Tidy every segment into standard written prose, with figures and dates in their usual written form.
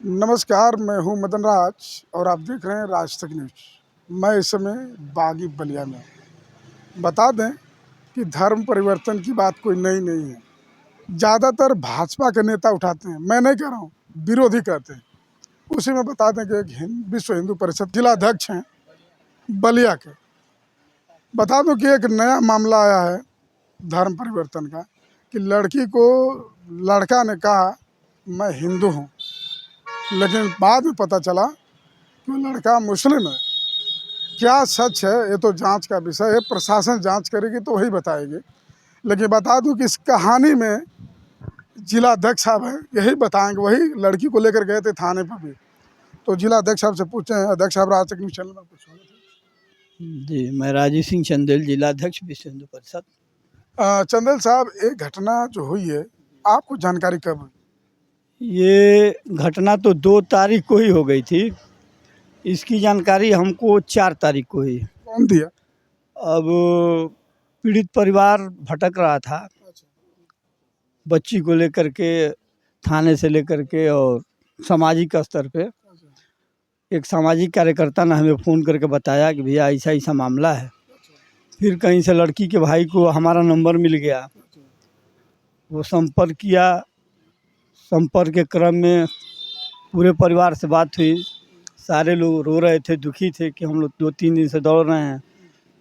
नमस्कार, मैं हूं मदन राज और आप देख रहे हैं राज तक न्यूज। मैं इस समय बागी बलिया में। बता दें कि धर्म परिवर्तन की बात कोई नई नहीं है। ज़्यादातर भाजपा के नेता उठाते हैं, मैं नहीं कह रहा हूं, विरोधी कहते हैं। उसी में बता दें कि एक विश्व हिंदू परिषद जिलाध्यक्ष हैं बलिया के। बता दूं कि एक नया मामला आया है धर्म परिवर्तन का कि लड़की को लड़का ने कहा मैं हिंदू हूँ, लेकिन बाद में पता चला कि वो लड़का मुस्लिम है। क्या सच है ये तो जांच का विषय है, प्रशासन जांच करेगी तो वही बताएगी। लेकिन बता दूं कि इस कहानी में जिला अध्यक्ष साहब हैं, यही बताएंगे। वही लड़की को लेकर गए थे थाने पर भी। तो जिला अध्यक्ष साहब से पूछे हैं। अध्यक्ष साहब, राज तक न्यूज चैनल में कुछ जी, मैं राजीव सिंह चंदेल, जिलाध्यक्ष विश्व हिंदू परिषद। चंदेल साहब, एक घटना जो हुई है, आपको जानकारी कब हुई? ये घटना तो 2 तारीख को ही हो गई थी। इसकी जानकारी हमको 4 तारीख को हुई। कौन दिया? अब पीड़ित परिवार भटक रहा था बच्ची को लेकर के, थाने से लेकर के, और सामाजिक स्तर पे एक सामाजिक कार्यकर्ता ने हमें फ़ोन करके बताया कि भैया ऐसा ऐसा मामला है। फिर कहीं से लड़की के भाई को हमारा नंबर मिल गया, वो संपर्क किया। संपर्क के क्रम में पूरे परिवार से बात हुई। सारे लोग रो रहे थे, दुखी थे कि हम लोग 2-3 दिन से दौड़ रहे हैं,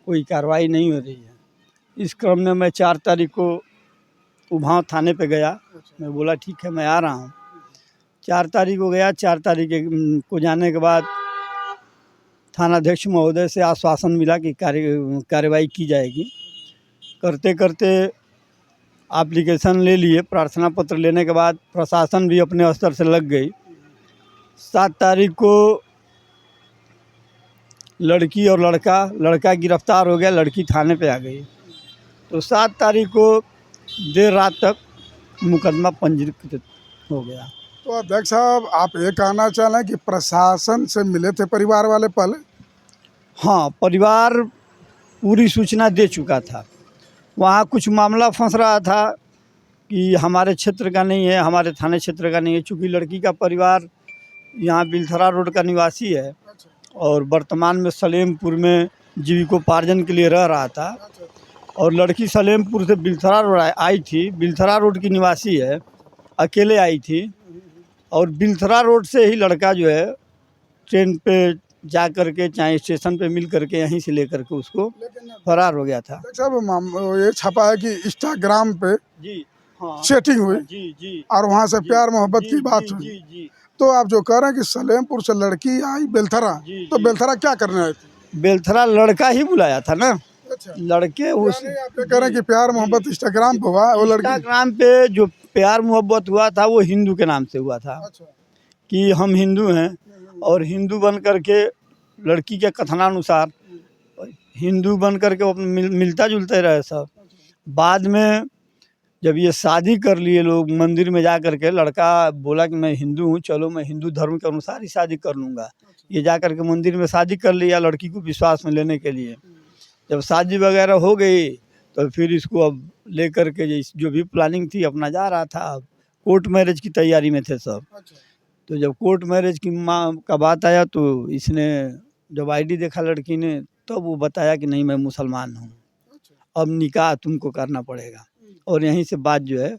कोई कार्रवाई नहीं हो रही है। इस क्रम में मैं 4 तारीख को उभाव थाने पे गया। मैं बोला ठीक है, मैं आ रहा हूँ। 4 तारीख को गया। 4 तारीख को जाने के बाद थानाध्यक्ष महोदय से आश्वासन मिला कि कार्रवाई की जाएगी। करते करते एप्लीकेशन ले लिए। प्रार्थना पत्र लेने के बाद प्रशासन भी अपने स्तर से लग गई। 7 तारीख को लड़की और लड़का गिरफ्तार हो गया, लड़की थाने पे आ गई। तो 7 तारीख को देर रात तक मुकदमा पंजीकृत हो गया। तो अध्यक्ष साहब, आप ये कहना चाह रहे हैं कि प्रशासन से मिले थे परिवार वाले पहले? हाँ, परिवार पूरी सूचना दे चुका था। वहाँ कुछ मामला फंस रहा था कि हमारे क्षेत्र का नहीं है, हमारे थाने क्षेत्र का नहीं है। चूँकि लड़की का परिवार यहाँ बिलथरा रोड का निवासी है और वर्तमान में सलेमपुर में जीविकोपार्जन के लिए रह रहा था। और लड़की सलेमपुर से बिलथरा रोड आई थी। बिलथरा रोड की निवासी है, अकेले आई थी। और बिलथरा रोड से ही लड़का जो है ट्रेन पे जा कर के, चाहे स्टेशन पे मिल करके, यहीं से लेकर के उसको फरार हो गया था। साहब, ये छपा है कि इंस्टाग्राम पे जी हाँ, सेटिंग हुई जी और वहाँ से प्यार मोहब्बत की बात हुई। जी। तो आप जो कह रहे हैं कि सलेमपुर से लड़की आई बेलथरा, तो बेलथरा क्या करने आई थी? बेलथरा लड़का ही बुलाया था ना। अच्छा, लड़के उस आप कह रहे हैं कि प्यार मोहब्बत इंस्टाग्राम पे हुआ, वो लड़की इंस्टाग्राम पे जो प्यार मोहब्बत हुआ था वो हिंदू के नाम से हुआ था। अच्छा, कि हम हिंदू हैं, और हिंदू बन करके लड़की के कथनानुसार हिंदू बन करके वो मिलता जुलते रहे सब। बाद में जब ये शादी कर लिए लोग, मंदिर में जा कर के लड़का बोला कि मैं हिंदू हूँ, चलो मैं हिंदू धर्म के अनुसार ही शादी कर लूँगा। ये जा कर के मंदिर में शादी कर लिया लड़की को विश्वास में लेने के लिए। जब शादी वगैरह हो गई तो फिर इसको अब ले कर के जो भी प्लानिंग थी अपना जा रहा था। अब कोर्ट मैरिज की तैयारी में थे सब। तो जब कोर्ट मैरिज की माँ का बात आया तो इसने जब आईडी देखा लड़की ने, तब वो बताया कि नहीं मैं मुसलमान हूँ, अब निकाह तुमको करना पड़ेगा। और यहीं से बात जो है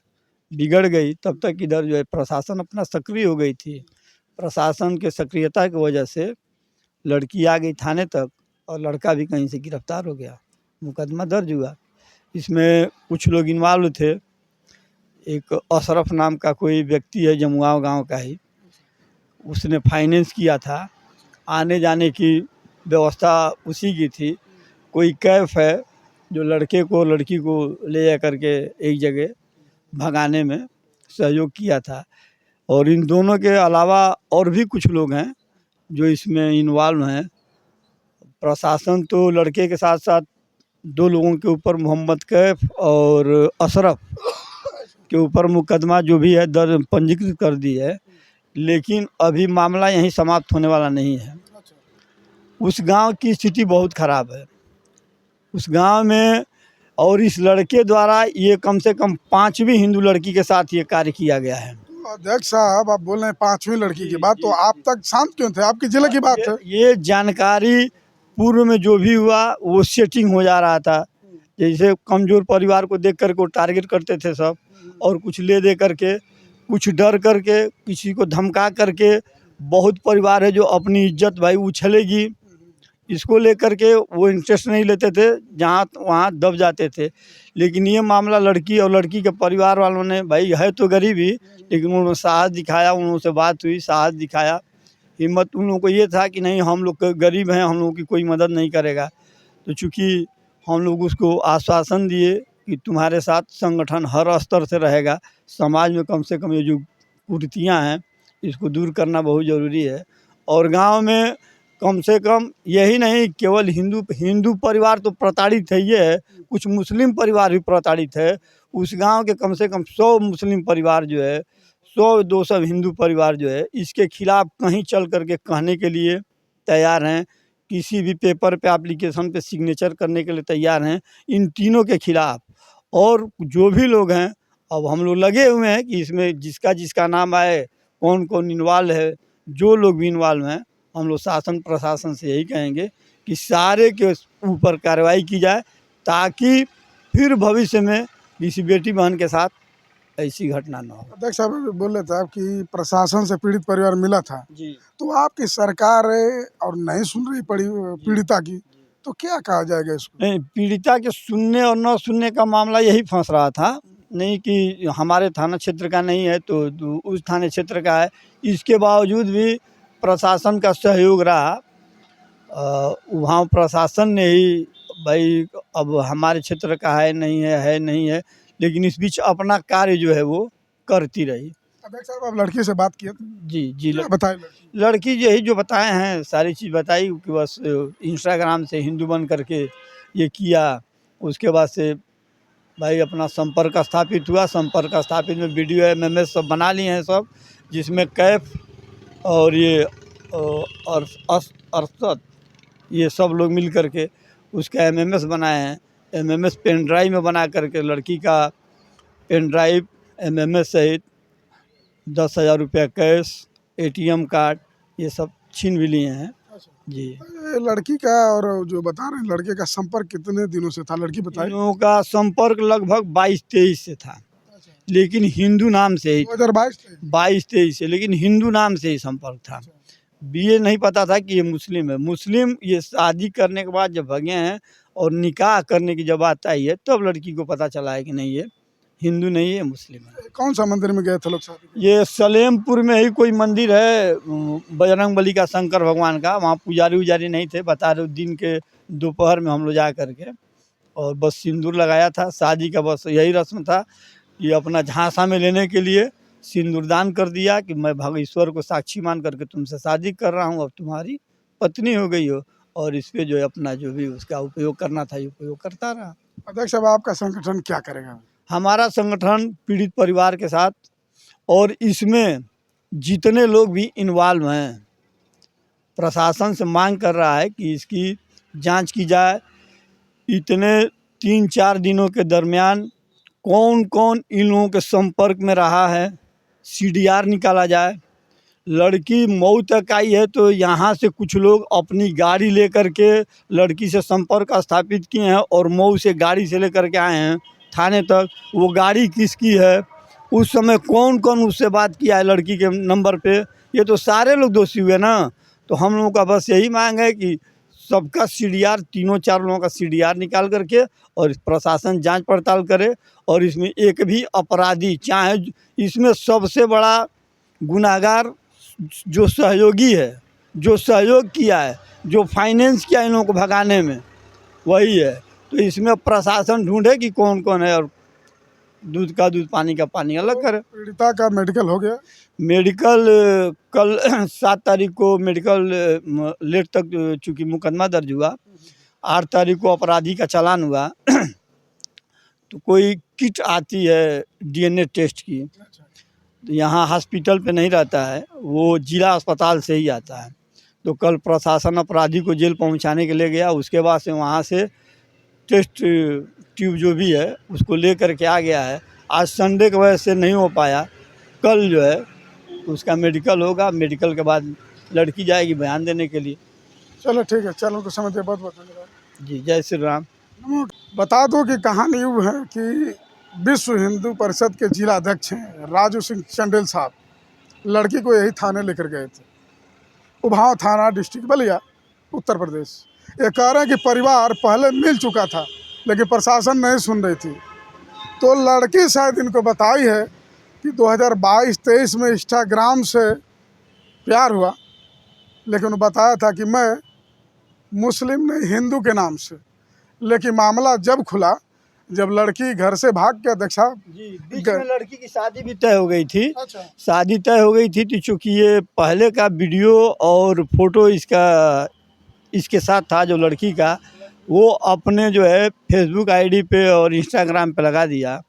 बिगड़ गई। तब तक इधर जो है प्रशासन अपना सक्रिय हो गई थी। प्रशासन के सक्रियता की वजह से लड़की आ गई थाने तक और लड़का भी कहीं से गिरफ्तार हो गया। मुकदमा दर्ज हुआ। इसमें कुछ लोग इन्वॉल्व थे। एक अशरफ नाम का कोई व्यक्ति है, जमुआव गांव का ही, उसने फाइनेंस किया था। आने जाने की व्यवस्था उसी की थी। कोई कैफ है जो लड़के को लड़की को ले जा कर के एक जगह भगाने में सहयोग किया था। और इन दोनों के अलावा और भी कुछ लोग हैं जो इसमें इन्वॉल्व हैं। प्रशासन तो लड़के के साथ साथ 2 लोगों के ऊपर, मोहम्मद कैफ और अशरफ के ऊपर मुकदमा जो भी है दर्ज पंजीकृत कर दी है। लेकिन अभी मामला यहीं समाप्त होने वाला नहीं है। उस गांव की स्थिति बहुत ख़राब है। उस गांव में और इस लड़के द्वारा ये कम से कम 5वीं हिंदू लड़की के साथ ये कार्य किया गया है। तो अध्यक्ष साहब आप बोल रहे हैं 5वीं लड़की की बात, तो आप तक शांत क्यों थे? आपके जिले की बात है। ये जानकारी पूर्व में जो भी हुआ वो सेटिंग हो जा रहा था। जैसे कमज़ोर परिवार को देख कर के वो टारगेट करते थे सब, और कुछ ले दे करके, कुछ डर करके, किसी को धमका करके। बहुत परिवार है जो अपनी इज्जत भाई उछलेगी इसको लेकर के वो इंटरेस्ट नहीं लेते थे, जहाँ वहाँ दब जाते थे। लेकिन ये मामला लड़की और लड़की के परिवार वालों ने, भाई है तो गरीब ही, लेकिन उन्होंने साहस दिखाया, उनसे बात हुई, साहस दिखाया, हिम्मत। उन लोगों को ये था कि नहीं, हम लोग गरीब हैं, हम लोगों की कोई मदद नहीं करेगा। तो चूँकि हम लोग उसको आश्वासन दिए कि तुम्हारे साथ संगठन हर स्तर से रहेगा, समाज में कम से कम ये जो कुरीतियाँ हैं इसको दूर करना बहुत ज़रूरी है। और गांव में कम से कम यही नहीं, केवल हिंदू परिवार तो प्रताड़ित है, ये है कुछ मुस्लिम परिवार भी प्रताड़ित है। उस गांव के कम से कम 100 मुस्लिम परिवार जो है, 100-200 हिंदू परिवार जो है, इसके खिलाफ़ कहीं चल कर के कहने के लिए तैयार हैं, किसी भी पेपर पे एप्लीकेशन पे सिग्नेचर करने के लिए तैयार हैं, इन तीनों के खिलाफ़। और जो भी लोग हैं, अब हम लोग लगे हुए हैं कि इसमें जिसका जिसका नाम आए, कौन कौन इन्वॉल्व है, जो लोग भी इन्वॉल्व हैं, हम लोग शासन प्रशासन से यही कहेंगे कि सारे के ऊपर कार्रवाई की जाए, ताकि फिर भविष्य में किसी बेटी बहन के साथ ऐसी घटना न हो। अध्यक्ष साहब अभी बोल रहे थे आप कि प्रशासन से पीड़ित परिवार मिला था, जी। तो आपकी सरकार और नहीं सुन रही पीड़िता की, तो क्या कहा जाएगा इसको? नहीं, पीड़िता के सुनने और न सुनने का मामला यही फंस रहा था, नहीं कि हमारे थाना क्षेत्र का नहीं है तो उस थाने क्षेत्र का है। इसके बावजूद भी प्रशासन का सहयोग रहा। वहाँ प्रशासन ने ही, भाई अब हमारे क्षेत्र का है नहीं है, लेकिन इस बीच अपना कार्य जो है वो करती रही। अध्यक्ष साहब आप लड़की से बात किए थे, जी क्या बताए लड़की? लड़की यही जो बताए हैं सारी चीज़ बताई कि बस इंस्टाग्राम से हिंदू बन करके ये किया। उसके बाद से भाई अपना संपर्क स्थापित हुआ। संपर्क स्थापित में वीडियो एमएमएस सब बना लिए हैं सब, जिसमें कैफ और ये अरशद, ये सब लोग मिल करके उसका एमएमएस बनाए हैं। एमएमएस पेन ड्राइव में बना करके लड़की का पेन ड्राइव एमएमएस सहित 10,000 रुपया कैश, एटीएम कार्ड, ये सब छीन भी लिए हैं। जी। ये लड़की का और जो बता रहे हैं लड़के का संपर्क कितने दिनों से था, लड़की बताई? इन लोगों का संपर्क लगभग 22-23 से था, लेकिन हिंदू नाम से ही 2022 से, लेकिन हिंदू नाम से ही संपर्क था। ये नहीं पता था कि ये मुस्लिम है। मुस्लिम ये शादी करने के बाद जब भगे हैं और निकाह करने की जब बात आई है, तब लड़की को पता चला है कि नहीं, ये हिंदू नहीं है, मुस्लिम है। कौन सा मंदिर में गए थे लोग शादी के? ये सलेमपुर में ही कोई मंदिर है, बजरंगबली का, शंकर भगवान का। वहाँ पुजारी उजारी नहीं थे, बता रहे दिन के दोपहर में हम लोग जा करके और बस सिंदूर लगाया था। शादी का बस यही रस्म था कि अपना झांसा में लेने के लिए सिंदूरदान कर दिया कि मैं भागेश्वर को साक्षी मान करके तुमसे शादी कर रहा हूँ, अब तुम्हारी पत्नी हो गई हो। और इस पे जो है अपना जो भी उसका उपयोग करना था, ये उपयोग करता रहा। अध्यक्ष साहब आपका संगठन क्या करेगा? हमारा संगठन पीड़ित परिवार के साथ, और इसमें जितने लोग भी इन्वॉल्व हैं, प्रशासन से मांग कर रहा है कि इसकी जांच की जाए। इतने 3-4 दिनों के दरमियान कौन कौन इन लोगों के संपर्क में रहा है, सीडीआर निकाला जाए। लड़की मऊ तक आई है तो यहाँ से कुछ लोग अपनी गाड़ी लेकर के लड़की से संपर्क स्थापित किए हैं और मऊ से गाड़ी से लेकर के आए हैं थाने तक। वो गाड़ी किसकी है, उस समय कौन कौन उससे बात किया है लड़की के नंबर पे, ये तो सारे लोग दोषी हुए ना। तो हम लोगों का बस यही मांग है कि सबका सीडीआर, 3-4 लोगों का सीडीआर निकाल करके और प्रशासन जांच पड़ताल करे। और इसमें एक भी अपराधी, चाहे इसमें सबसे बड़ा गुनाहगार जो सहयोगी है, जो सहयोग किया है, जो फाइनेंस किया इन लोगों को भगाने में, वही है। तो इसमें प्रशासन ढूंढे कि कौन कौन है और दूध का दूध, पानी का पानी अलग करे। पीड़िता का मेडिकल हो गया? मेडिकल कल 7 तारीख को मेडिकल लेट तक, चूँकि मुकदमा दर्ज हुआ, 8 तारीख को अपराधी का चालान हुआ। तो कोई किट आती है डीएनए टेस्ट की, तो यहाँ हॉस्पिटल पे नहीं रहता है, वो जिला अस्पताल से ही आता है। तो कल प्रशासन अपराधी को जेल पहुँचाने के लिए गया, उसके बाद से वहाँ से टेस्ट ट्यूब जो भी है उसको ले कर के आ गया है। आज संडे की वजह से नहीं हो पाया, कल जो है उसका मेडिकल होगा, मेडिकल के बाद लड़की जाएगी बयान देने के लिए। चलो ठीक है, चलो तो समझ गए, बहुत बहुत धन्यवाद। जी, जय श्री राम। बता दो कि कहानी यूँ है कि विश्व हिंदू परिषद के जिला अध्यक्ष हैं राजू सिंह चंडेल साहब, लड़की को यही थाने लेकर गए थे, उभाव थाना, डिस्ट्रिक्ट बलिया, उत्तर प्रदेश। ये कह रहे हैं कि परिवार पहले मिल चुका था लेकिन प्रशासन नहीं सुन रही थी, तो लड़की शायद इनको बताई है कि 2022-23 में इंस्टाग्राम से प्यार हुआ, लेकिन वो बताया था कि मैं मुस्लिम नहीं हिंदू के नाम से। लेकिन मामला जब खुला, जब लड़की घर से भाग के अध्यक्ष साहब जी, बीच में लड़की की शादी भी तय हो गई थी। अच्छा, शादी तय हो गई थी तो चूँकि ये पहले का वीडियो और फोटो इसके साथ था जो लड़की का, वो अपने जो है फेसबुक आईडी पे और इंस्टाग्राम पे लगा दिया।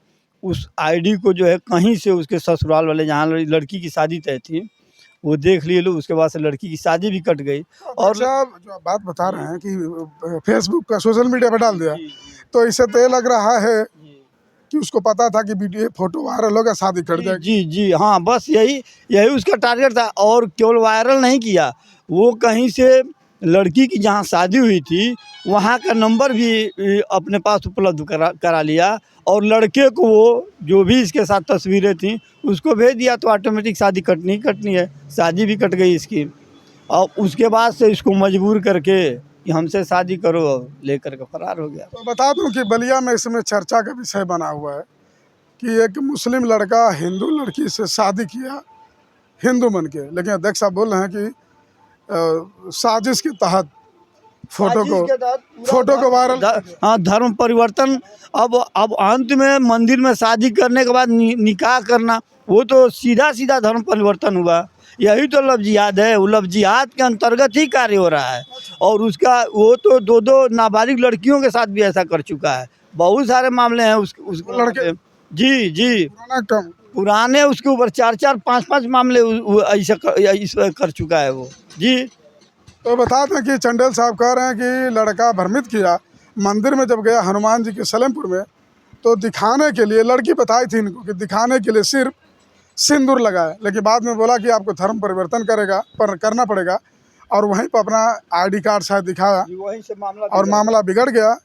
उस आईडी को जो है कहीं से उसके ससुराल वाले जहाँ लड़की की शादी तय थी वो देख लिए लोग, उसके बाद से लड़की की शादी भी कट गई। और साहब जो आप बात बता रहे हैं कि फेसबुक का सोशल मीडिया पर डाल दिया, जी, तो इससे तो ये लग रहा है जी, कि उसको पता था कि वीडियो फोटो वायरल होगा, शादी कर जी, जाएगी। जी, जी, हाँ, बस यही उसका टारगेट था। और केवल वायरल नहीं किया, वो कहीं से लड़की की जहाँ शादी हुई थी वहाँ का नंबर भी अपने पास उपलब्ध करा लिया, और लड़के को वो जो भी इसके साथ तस्वीरें थी उसको भेज दिया, तो ऑटोमेटिक शादी कटनी ही कटनी है। शादी भी कट गई इसकी, और उसके बाद से इसको मजबूर करके कि हमसे शादी करो, लेकर के फरार हो गया। तो बता दूं कि बलिया में इसमें चर्चा का विषय बना हुआ है कि एक मुस्लिम लड़का हिंदू लड़की से शादी किया हिंदू बन के, लेकिन अध्यक्ष साहब बोल रहे हैं कि साजिश के तहत फोटो को वायरल। हाँ, धर्म परिवर्तन। अब अंत में मंदिर में शादी करने के बाद निकाह करना, वो तो सीधा धर्म परिवर्तन हुआ। यही तो लव जिहाद है, वो लव जिहाद के अंतर्गत ही कार्य हो रहा है। और उसका वो तो दो नाबालिग लड़कियों के साथ भी ऐसा कर चुका है। बहुत सारे मामले हैं उस लड़के। जी, जी, पुराने उसके ऊपर 4-4, 5-5 मामले ऐसा कर चुका है वो। जी, तो बता दें कि चंडेल साहब कह रहे हैं कि लड़का भ्रमित किया, मंदिर में जब गया हनुमान जी के सलेमपुर में, तो दिखाने के लिए, लड़की बताई थी इनको कि दिखाने के लिए सिर्फ सिंदूर लगाए, लेकिन बाद में बोला कि आपको धर्म परिवर्तन करना पड़ेगा, और वहीं पर अपना आईडी कार्ड शायद दिखाया, वहीं से मामला और मामला बिगड़ गया।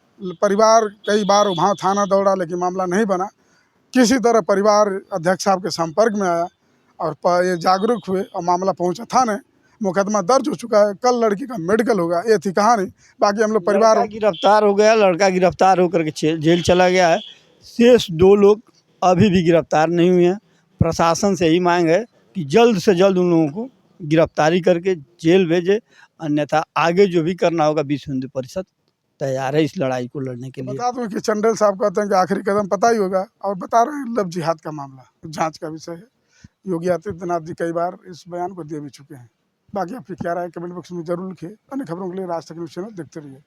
परिवार कई बार वहाँ थाना दौड़ा लेकिन मामला नहीं बना। किसी तरह परिवार अध्यक्ष साहब के संपर्क में आया और ये जागरूक हुए और मामला पहुँचा थाने, मुकदमा दर्ज हो चुका है। कल लड़की का मेडिकल होगा। ये थी कहानी। बाकी हम लोग परिवार गिरफ्तार हो गया, लड़का गिरफ्तार होकर के जेल चला गया है। शेष 2 लोग अभी भी गिरफ्तार नहीं हुए हैं। प्रशासन से ही मांग है कि जल्द से जल्द उन लोगों को गिरफ्तारी करके जेल भेजे, अन्यथा आगे जो भी करना होगा विश्व हिंदू परिषद तैयार है इस लड़ाई को लड़ने के लिए। बता दूं कि चंडेल साहब कहते हैं कि आखिरी कदम पता ही होगा, और बता रहे हैं लव जिहाद का मामला जांच का विषय है। योगी आदित्यनाथ जी कई बार इस बयान को दे भी चुके हैं। बाकी आपकी क्या राय कमेंट बॉक्स में जरूर लिखिए। अन्य खबरों के लिए राज तक न्यूज़ चैनल देखते रहिए।